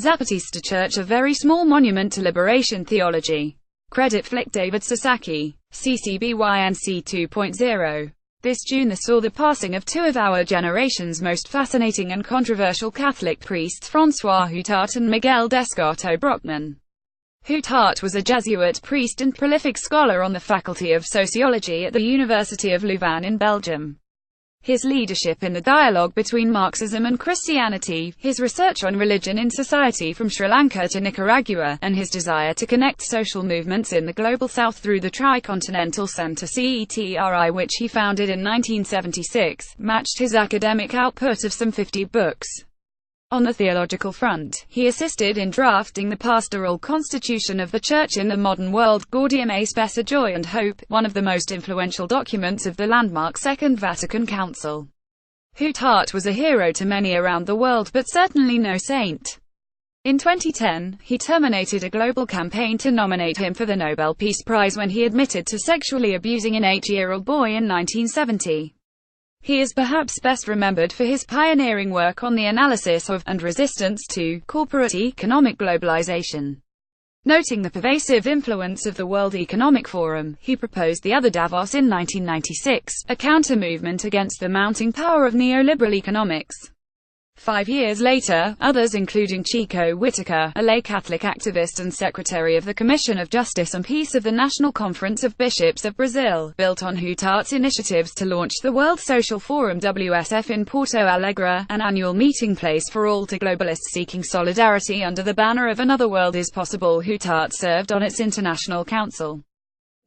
Zapatista Church, a very small monument to liberation theology. Credit Flick David Sasaki. CCBYNC 2.0. This June saw the passing of two of our generation's most fascinating and controversial Catholic priests, François Huttart and Miguel Descartes Brockman. Huttart was a Jesuit priest and prolific scholar on the Faculty of Sociology at the University of Louvain in Belgium. His leadership in the dialogue between Marxism and Christianity, his research on religion in society from Sri Lanka to Nicaragua, and his desire to connect social movements in the Global South through the Tricontinental Center CETRI, which he founded in 1976, matched his academic output of some 50 books. On the theological front, he assisted in drafting the pastoral constitution of the Church in the Modern World, Gaudium et Spes, Joy and Hope, one of the most influential documents of the landmark Second Vatican Council. Huttart was a hero to many around the world, but certainly no saint. In 2010, he terminated a global campaign to nominate him for the Nobel Peace Prize when he admitted to sexually abusing an 8-year-old boy in 1970. He is perhaps best remembered for his pioneering work on the analysis of, and resistance to, corporate economic globalization. Noting the pervasive influence of the World Economic Forum, he proposed the Other Davos in 1996, a counter-movement against the mounting power of neoliberal economics. 5 years later, others including Chico Whitaker, a lay Catholic activist and secretary of the Commission of Justice and Peace of the National Conference of Bishops of Brazil, built on Huttart's initiatives to launch the World Social Forum WSF in Porto Alegre, an annual meeting place for all to globalists seeking solidarity under the banner of Another World is Possible. Huttart served on its international council.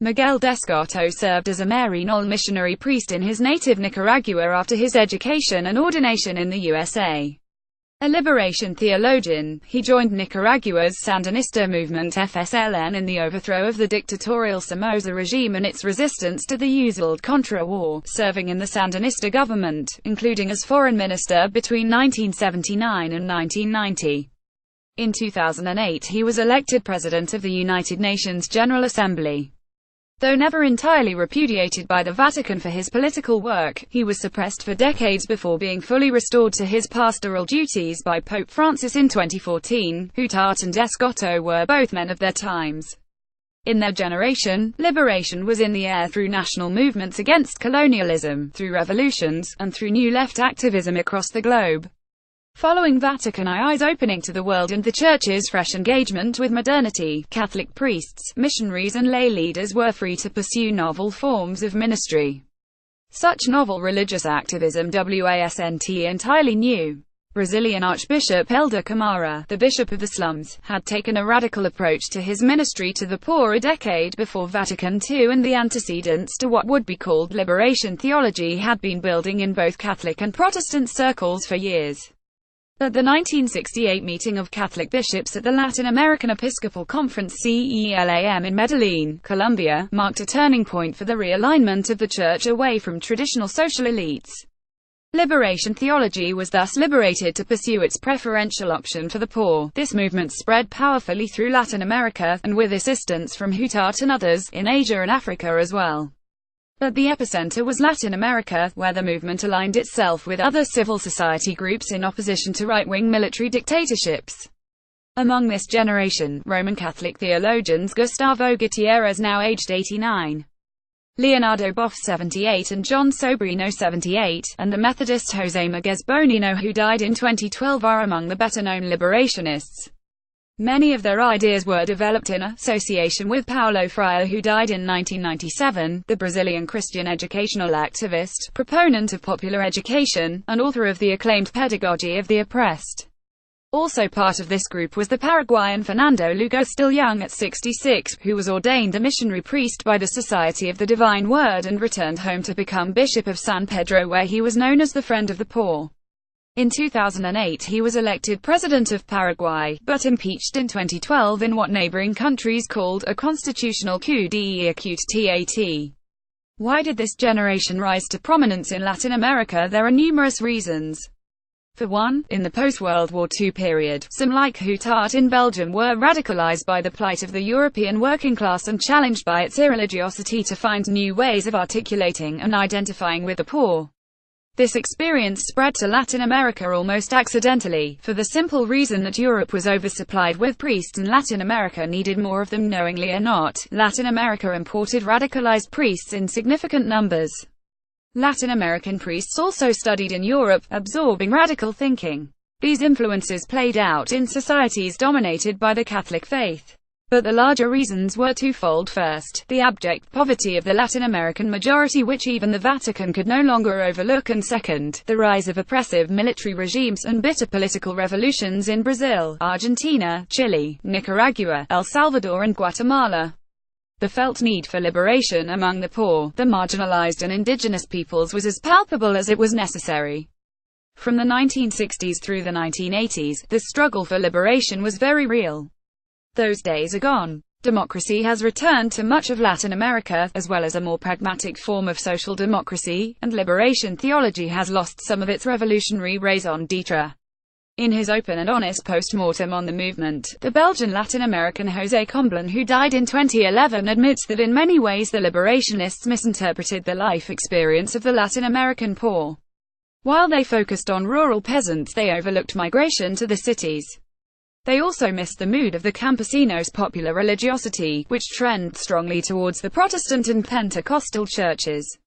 Miguel Descartes served as a Maryknoll missionary priest in his native Nicaragua after his education and ordination in the USA. A liberation theologian, he joined Nicaragua's Sandinista movement FSLN in the overthrow of the dictatorial Somoza regime and its resistance to the Usuled-Contra war, serving in the Sandinista government, including as foreign minister between 1979 and 1990. In 2008 he was elected president of the United Nations General Assembly. Though never entirely repudiated by the Vatican for his political work, he was suppressed for decades before being fully restored to his pastoral duties by Pope Francis in 2014. Huttart and Descartes were both men of their times. In their generation, liberation was in the air through national movements against colonialism, through revolutions, and through New Left activism across the globe. Following Vatican II's opening to the world and the Church's fresh engagement with modernity, Catholic priests, missionaries and lay leaders were free to pursue novel forms of ministry. Such novel religious activism wasn't entirely new. Brazilian Archbishop Helder Camara, the Bishop of the Slums, had taken a radical approach to his ministry to the poor a decade before Vatican II, and the antecedents to what would be called liberation theology had been building in both Catholic and Protestant circles for years. At the 1968 meeting of Catholic bishops at the Latin American Episcopal Conference CELAM in Medellin, Colombia, marked a turning point for the realignment of the Church away from traditional social elites. Liberation theology was thus liberated to pursue its preferential option for the poor. This movement spread powerfully through Latin America, and with assistance from Huttart and others, in Asia and Africa as well. But the epicenter was Latin America, where the movement aligned itself with other civil society groups in opposition to right-wing military dictatorships. Among this generation, Roman Catholic theologians Gustavo Gutierrez, now aged 89, Leonardo Boff 78 and John Sobrino 78, and the Methodist José Miguel Bonino, who died in 2012, are among the better-known liberationists. Many of their ideas were developed in association with Paulo Freire, who died in 1997, the Brazilian Christian educational activist, proponent of popular education, and author of the acclaimed Pedagogy of the Oppressed. Also part of this group was the Paraguayan Fernando Lugo, still young at 66, who was ordained a missionary priest by the Society of the Divine Word and returned home to become Bishop of San Pedro, where he was known as the Friend of the Poor. In 2008 he was elected president of Paraguay, but impeached in 2012 in what neighboring countries called a constitutional coup d'état. Why did this generation rise to prominence in Latin America? There are numerous reasons. For one, in the post-World War II period, some like Huttart in Belgium were radicalized by the plight of the European working class and challenged by its irreligiosity to find new ways of articulating and identifying with the poor. This experience spread to Latin America almost accidentally, for the simple reason that Europe was oversupplied with priests and Latin America needed more of them. Knowingly or not, Latin America imported radicalized priests in significant numbers. Latin American priests also studied in Europe, absorbing radical thinking. These influences played out in societies dominated by the Catholic faith. But the larger reasons were twofold. First, the abject poverty of the Latin American majority, which even the Vatican could no longer overlook, and second, the rise of oppressive military regimes and bitter political revolutions in Brazil, Argentina, Chile, Nicaragua, El Salvador and Guatemala. The felt need for liberation among the poor, the marginalized and indigenous peoples was as palpable as it was necessary. From the 1960s through the 1980s, the struggle for liberation was very real. Those days are gone. Democracy has returned to much of Latin America, as well as a more pragmatic form of social democracy, and liberation theology has lost some of its revolutionary raison d'etre. In his open and honest post-mortem on the movement, the Belgian Latin American José Comblan, who died in 2011, admits that in many ways the liberationists misinterpreted the life experience of the Latin American poor. While they focused on rural peasants, they overlooked migration to the cities. They also missed the mood of the campesinos' popular religiosity, which trended strongly towards the Protestant and Pentecostal churches.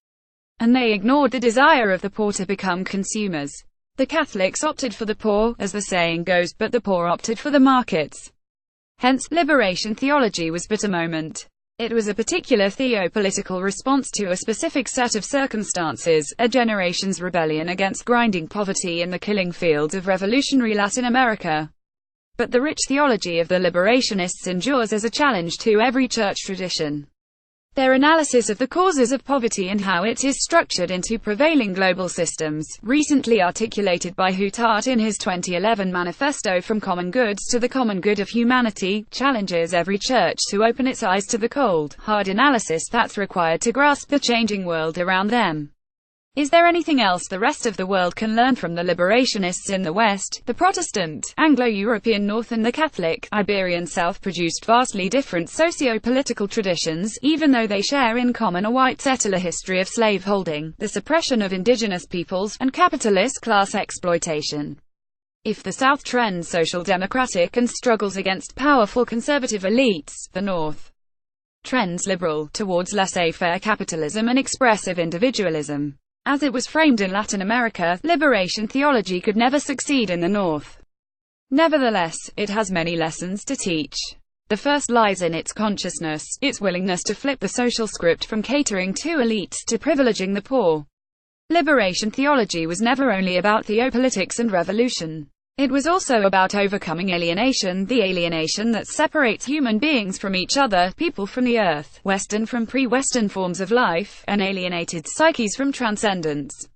And they ignored the desire of the poor to become consumers. The Catholics opted for the poor, as the saying goes, but the poor opted for the markets. Hence, liberation theology was but a moment. It was a particular theopolitical response to a specific set of circumstances, a generation's rebellion against grinding poverty in the killing fields of revolutionary Latin America. But the rich theology of the liberationists endures as a challenge to every church tradition. Their analysis of the causes of poverty and how it is structured into prevailing global systems, recently articulated by Huttart in his 2011 manifesto From Common Goods to the Common Good of Humanity, challenges every church to open its eyes to the cold, hard analysis that's required to grasp the changing world around them. Is there anything else the rest of the world can learn from the liberationists in the West? The Protestant, Anglo-European North and the Catholic, Iberian South produced vastly different socio-political traditions, even though they share in common a white settler history of slaveholding, the suppression of indigenous peoples, and capitalist class exploitation. If the South trends social democratic and struggles against powerful conservative elites, the North trends liberal, towards laissez-faire capitalism and expressive individualism. As it was framed in Latin America, liberation theology could never succeed in the North. Nevertheless, it has many lessons to teach. The first lies in its consciousness, its willingness to flip the social script from catering to elites to privileging the poor. Liberation theology was never only about theopolitics and revolution. It was also about overcoming alienation, the alienation that separates human beings from each other, people from the earth, Western from pre-Western forms of life, and alienated psyches from transcendence.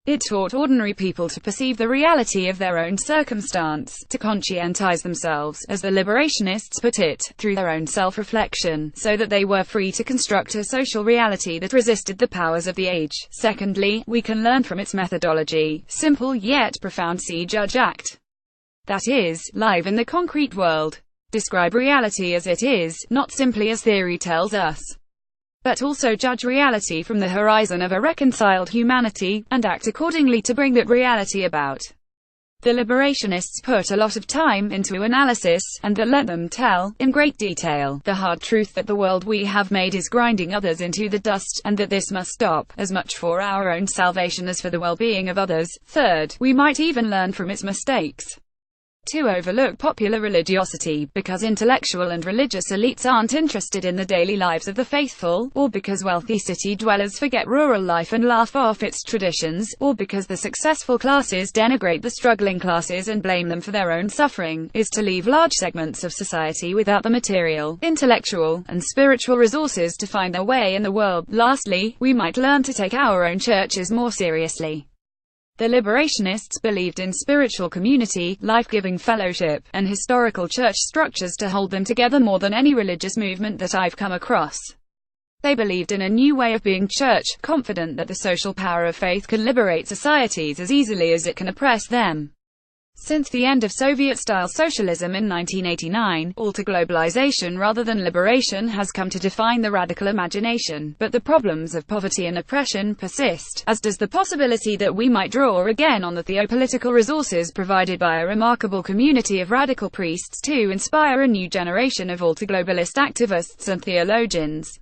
It taught ordinary people to perceive the reality of their own circumstance, to conscientize themselves, as the liberationists put it, through their own self-reflection, so that they were free to construct a social reality that resisted the powers of the age. Secondly, we can learn from its methodology, simple yet profound. See Judge Act. That is, live in the concrete world. Describe reality as it is, not simply as theory tells us. But also judge reality from the horizon of a reconciled humanity, and act accordingly to bring that reality about. The liberationists put a lot of time into analysis, and that let them tell, in great detail, the hard truth that the world we have made is grinding others into the dust, and that this must stop, as much for our own salvation as for the well-being of others. Third, we might even learn from its mistakes. To overlook popular religiosity, because intellectual and religious elites aren't interested in the daily lives of the faithful, or because wealthy city dwellers forget rural life and laugh off its traditions, or because the successful classes denigrate the struggling classes and blame them for their own suffering, is to leave large segments of society without the material, intellectual, and spiritual resources to find their way in the world. Lastly, we might learn to take our own churches more seriously. The liberationists believed in spiritual community, life-giving fellowship, and historical church structures to hold them together more than any religious movement that I've come across. They believed in a new way of being church, confident that the social power of faith can liberate societies as easily as it can oppress them. Since the end of Soviet-style socialism in 1989, alter globalization rather than liberation has come to define the radical imagination, but the problems of poverty and oppression persist, as does the possibility that we might draw again on the theopolitical resources provided by a remarkable community of radical priests to inspire a new generation of alter globalist activists and theologians.